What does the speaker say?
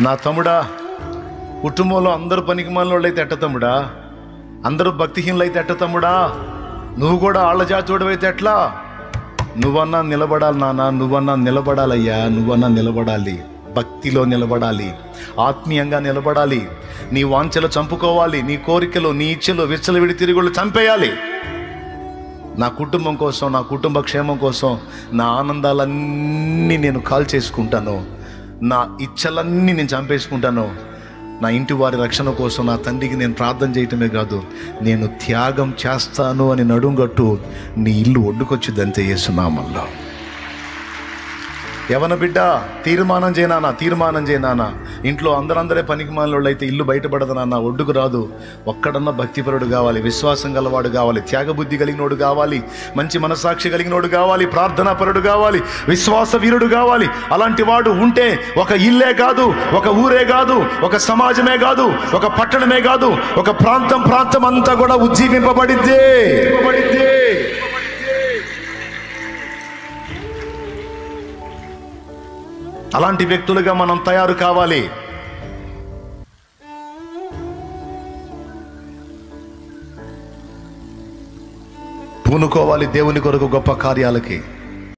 నా తమ్ముడా, కుటుంబంలో అందరూ పనికిమాలిన అయితే ఎట్ట తమ్ముడా? అందరూ భక్తిహీనులైతే ఎట్ట తమ్ముడా? నువ్వు కూడా ఆళ్ళ జాతోడివైతే ఎట్లా? నువ్వన్నా నిలబడాలి నాన్న, నువ్వన్నా నిలబడాలయ్యా, నువ్వన్నా నిలబడాలి. భక్తిలో నిలబడాలి, ఆత్మీయంగా నిలబడాలి. నీ వాంఛలు చంపుకోవాలి, నీ కోరికలు, నీ ఇచ్చలు, విచ్చలవిడి తిరుగుళ్ళు చంపేయాలి. నా కుటుంబం కోసం, నా కుటుంబ క్షేమం కోసం నా ఆనందాలన్నీ నేను కాల్ చేసుకుంటాను, నా ఇచ్చలన్నీ నేను చంపేసుకుంటాను. నా ఇంటి వారి రక్షణ కోసం నా తండ్రికి నేను ప్రార్థన చేయటమే కాదు, నేను త్యాగం చేస్తాను అని నడుంగట్టు నీ ఇల్లు ఒడ్డుకొచ్చిద్దంతే యేసునామములో. యవన బిడ్డ, తీర్మానం చేయనానా, తీర్మానం చేయనానా. ఇంట్లో అందరే పనికిమాలిన అయితే ఇల్లు బయటపడదు నాన్న, ఒడ్డుకు రాదు. ఒక్కడన్నా భక్తిపరుడు కావాలి, విశ్వాసం గలవాడు కావాలి, త్యాగబుద్ధి కలిగినోడు కావాలి, మంచి మనసాక్షి కలిగినోడు కావాలి, ప్రార్థనాపరుడు కావాలి, విశ్వాస వీరుడు కావాలి. అలాంటి వాడు ఉంటే ఒక ఇల్లే కాదు, ఒక ఊరే కాదు, ఒక సమాజమే కాదు, ఒక పట్టణమే కాదు, ఒక ప్రాంతం అంతా కూడా ఉజ్జీవింపబడిద్దే. అలాంటి వ్యక్తులుగా మనం తయారు కావాలి. పూనుకోవాలి దేవుని కొరకు గొప్ప కార్యాలకి.